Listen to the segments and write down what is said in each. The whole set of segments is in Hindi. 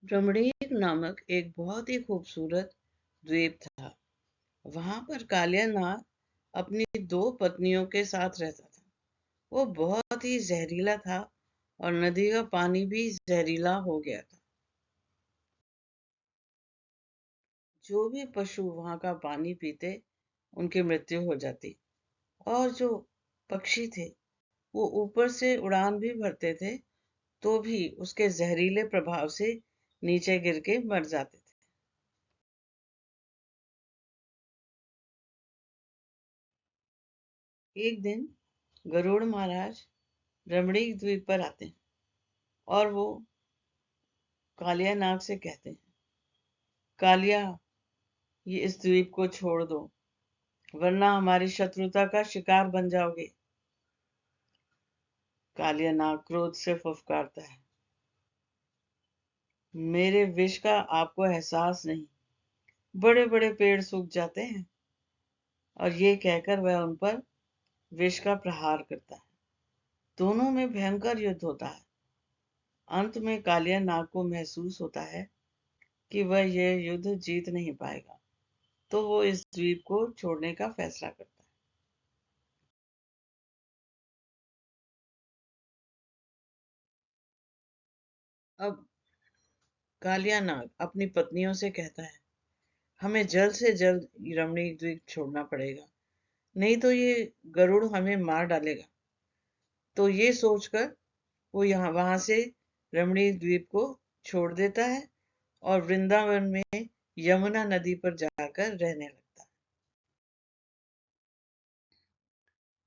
रमणीक नामक एक बहुत ही खूबसूरत द्वीप था। वहां पर कालिया नाग अपनी दो पत्नियों के साथ रहता था। वो बहुत ही जहरीला था और नदी का पानी भी जहरीला हो गया था। जो भी पशु वहां का पानी पीते उनकी मृत्यु हो जाती, और जो पक्षी थे वो ऊपर से उड़ान भी भरते थे तो भी उसके जहरीले प्रभाव से नीचे गिर के मर जाते थे। एक दिन गरुड़ महाराज रमणीक द्वीप पर आते हैं और वो कालिया नाग से कहते हैं, कालिया, ये इस द्वीप को छोड़ दो, वरना हमारी शत्रुता का शिकार बन जाओगे। कालिया नाग क्रोध से फुफकारता है, मेरे विष का आपको एहसास नहीं, बड़े बड़े पेड़ सूख जाते हैं। और ये कहकर वह उन पर विष का प्रहार करता है। दोनों में भयंकर युद्ध होता है। अंत में कालिया नाग को महसूस होता है कि वह यह युद्ध जीत नहीं पाएगा, तो वो इस द्वीप को छोड़ने का फैसला करता है। अब कालिया नाग अपनी पत्नियों से कहता है, हमें जल्द से जल्द रमणीक द्वीप छोड़ना पड़ेगा, नहीं तो ये गरुड़ हमें मार डालेगा। तो ये सोचकर वो यहाँ वहां से रमणीक द्वीप को छोड़ देता है और वृंदावन में यमुना नदी पर जाकर रहने लगता है।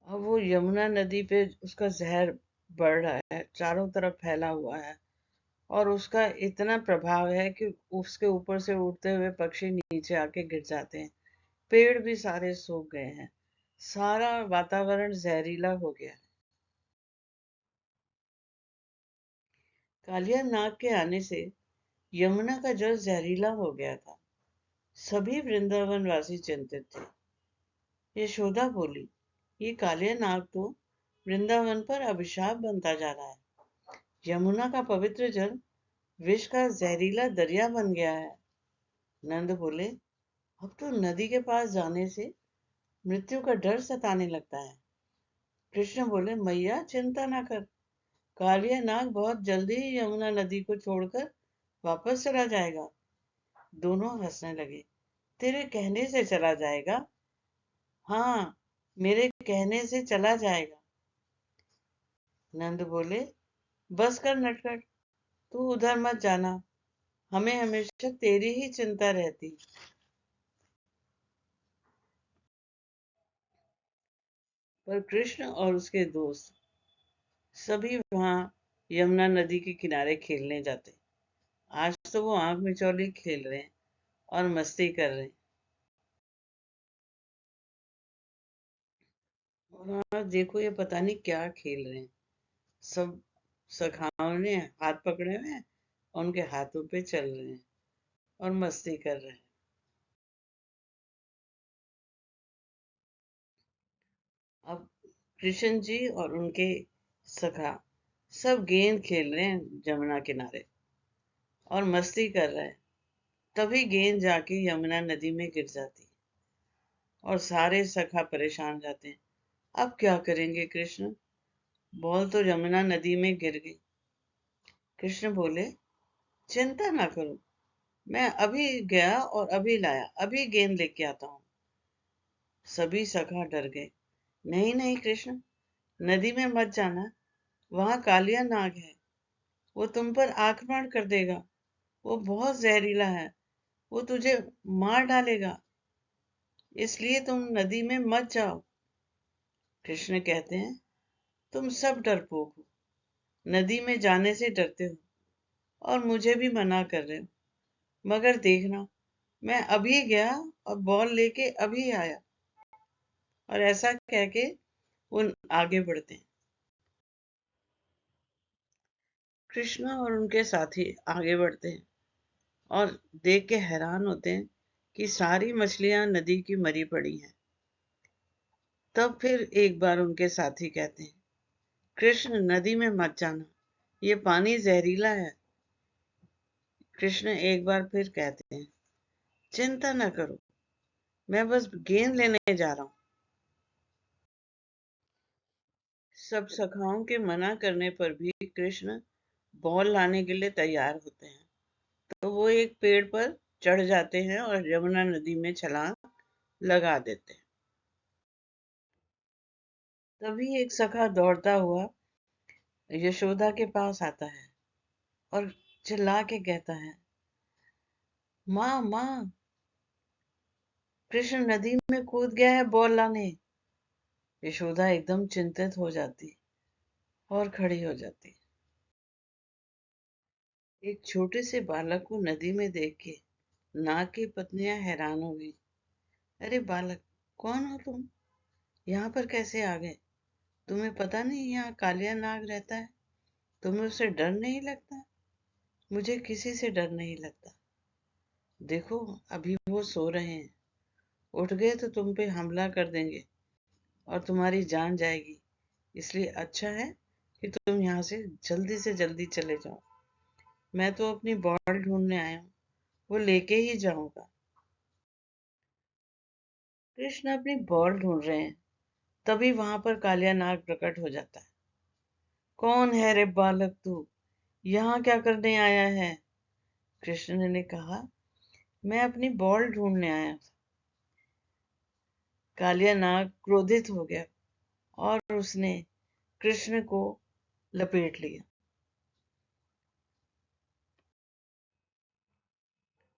अब वो यमुना नदी पे उसका जहर बढ़ रहा है, चारों तरफ फैला हुआ है, और उसका इतना प्रभाव है कि उसके ऊपर से उड़ते हुए पक्षी नीचे आके गिर जाते हैं। पेड़ भी सारे सूख गए हैं। सारा वातावरण जहरीला हो गया है। कालिया नाग के आने से यमुना का जल जहरीला हो गया था। सभी वृंदावन वासी चिंतित थे। यशोदा बोली, ये कालिया नाग तो वृंदावन पर अभिशाप बनता जा रहा है। यमुना का पवित्र जल विष का जहरीला दरिया बन गया है। नंद बोले, अब तो नदी के पास जाने से मृत्यु का डर सताने लगता है। कृष्ण बोले, मैया चिंता ना कर, कालिया नाग बहुत जल्दी ही यमुना नदी को छोड़कर वापस चला जाएगा। दोनों हंसने लगे, तेरे कहने से चला जाएगा? हाँ, मेरे कहने से चला जाएगा। नंद बोले, बस कर नटखट, तू उधर मत जाना, हमें हमेशा तेरी ही चिंता रहती। पर कृष्ण और उसके दोस्त सभी वहां यमुना नदी के किनारे खेलने जाते। आज तो वो आंख मिचौली खेल रहे हैं और मस्ती कर रहे हैं। और आज देखो ये पता नहीं क्या खेल रहे हैं। सब सखाओं ने हाथ पकड़े हुए हैं, उनके हाथों पे चल रहे हैं और मस्ती कर रहे हैं। अब कृष्ण जी और उनके सखा सब गेंद खेल रहे हैं यमुना किनारे और मस्ती कर रहे हैं। तभी गेंद जाके यमुना नदी में गिर जाती और सारे सखा परेशान जाते हैं। अब क्या करेंगे कृष्ण, बॉल तो यमुना नदी में गिर गई। कृष्ण बोले, चिंता ना करो, मैं अभी गया और अभी लाया, अभी गेंद लेके आता हूँ। सभी सखा डर गए। नहीं नहीं कृष्ण, नदी में मत जाना, वहां कालिया नाग है, वो तुम पर आक्रमण कर देगा, वो बहुत जहरीला है, वो तुझे मार डालेगा, इसलिए तुम नदी में मत जाओ। कृष्ण कहते हैं, तुम सब डरपोक हो, नदी में जाने से डरते हो और मुझे भी मना कर रहे हो, मगर देखना, मैं अभी गया और बॉल लेके अभी आया। और ऐसा कह के वो आगे बढ़ते हैं। कृष्णा और उनके साथी आगे बढ़ते हैं और देख के हैरान होते हैं कि सारी मछलियां नदी की मरी पड़ी हैं। तब फिर एक बार उनके साथी कहते हैं, कृष्ण नदी में मत जाना, ये पानी जहरीला है। कृष्ण एक बार फिर कहते हैं, चिंता न करो, मैं बस गेंद लेने जा रहा हूँ। सब सखाओं के मना करने पर भी कृष्ण बॉल लाने के लिए तैयार होते हैं। तो वो एक पेड़ पर चढ़ जाते हैं और यमुना नदी में छलांग लगा देते हैं। तभी एक सखा दौड़ता हुआ यशोदा के पास आता है और चिल्ला के कहता है, माँ माँ, कृष्ण नदी में कूद गया है बॉल लाने। यशोदा एकदम चिंतित हो जाती और खड़ी हो जाती। एक छोटे से बालक को नदी में देख के नाग की पत्नियां हैरान हो गई। अरे बालक, कौन हो तुम? यहाँ पर कैसे आ गए? तुम्हें पता नहीं यहाँ कालिया नाग रहता है? तुम्हें उससे डर नहीं लगता? मुझे किसी से डर नहीं लगता। देखो, अभी वो सो रहे हैं। उठ गए तो तुम पे हमला कर देंगे और तुम्हारी जान जाएगी। इसलिए अच्छा है कि तुम यहाँ से जल्दी चले जाओ। मैं तो अपनी बॉल ढूंढने आया हूँ, वो लेके ही जाऊंगा। कृष्ण अपनी बॉल ढूंढ रहे हैं, तभी वहां पर कालिया नाग प्रकट हो जाता है। कौन है रे बालक तू? यहाँ क्या करने आया है? कृष्ण ने कहा, मैं अपनी बॉल ढूंढने आया था। कालिया नाग क्रोधित हो गया और उसने कृष्ण को लपेट लिया।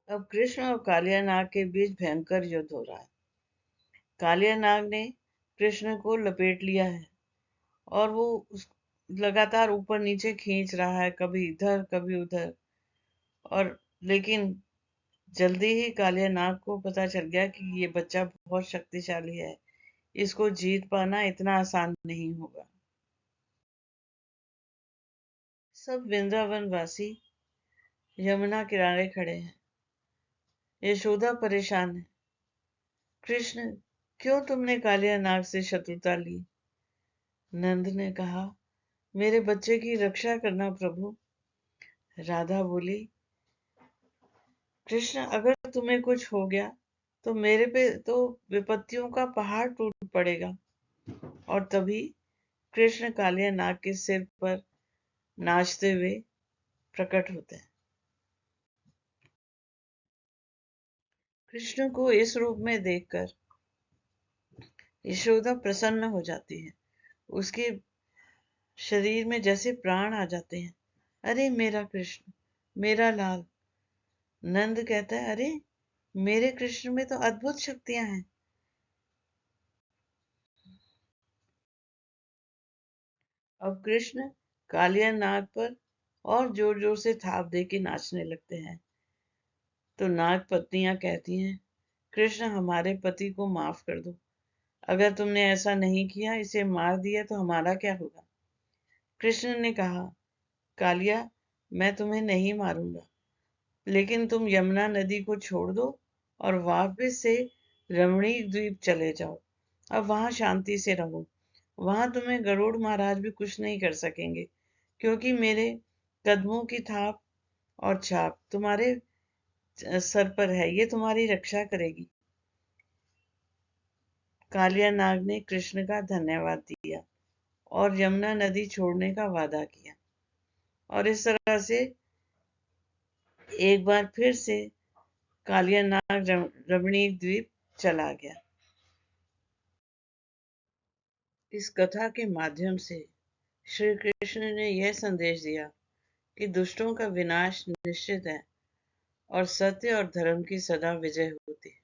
अब कृष्ण और कालिया नाग के बीच भयंकर युद्ध हो रहा है। कालिया नाग ने कृष्ण को लपेट लिया है और वो लगातार ऊपर नीचे खींच रहा है, कभी इधर कभी उधर। और लेकिन जल्दी ही कालिया नाग को पता चल गया कि ये बच्चा बहुत शक्तिशाली है, इसको जीत पाना इतना आसान नहीं होगा। सब वृंदावन वासी यमुना किनारे खड़े हैं। यशोदा परेशान है। कृष्ण, क्यों तुमने कालिया नाग से शत्रुता ली? नंद ने कहा, मेरे बच्चे की रक्षा करना प्रभु। राधा बोली, कृष्ण, अगर तुम्हें कुछ हो गया तो मेरे पे तो विपत्तियों का पहाड़ टूट पड़ेगा। और तभी कृष्ण कालिया नाग के सिर पर नाचते हुए प्रकट होते हैं। कृष्ण को इस रूप में देखकर यशोदा प्रसन्न हो जाती है। उसके शरीर में जैसे प्राण आ जाते हैं। अरे मेरा कृष्ण, मेरा लाल। नंद कहता है, अरे मेरे कृष्ण में तो अद्भुत शक्तियां हैं। अब कृष्ण कालिया नाग पर और जोर जोर से थाप दे के नाचने लगते हैं। तो नाग पत्नियां कहती हैं, कृष्ण, हमारे पति को माफ कर दो। अगर तुमने ऐसा नहीं किया, इसे मार दिया तो हमारा क्या होगा? कृष्ण ने कहा, कालिया, मैं तुम्हें नहीं मारूंगा, लेकिन तुम यमुना नदी को छोड़ दो और वापस से रमणीक द्वीप चले जाओ। अब वहां शांति से रहो। वहां तुम्हें गरुड़ महाराज भी कुछ नहीं कर सकेंगे, क्योंकि मेरे कदमों की थाप और छाप तुम्हारे सर पर है। ये तुम्हारी रक्षा करेगी। कालिया नाग ने कृष्ण का धन्यवाद दिया और यमुना नदी छोड़ने का वादा किया। और इस तरह से एक बार फिर से कालिया नाग रमणीक द्वीप चला गया। इस कथा के माध्यम से श्री कृष्ण ने यह संदेश दिया कि दुष्टों का विनाश निश्चित है और सत्य और धर्म की सदा विजय होती है।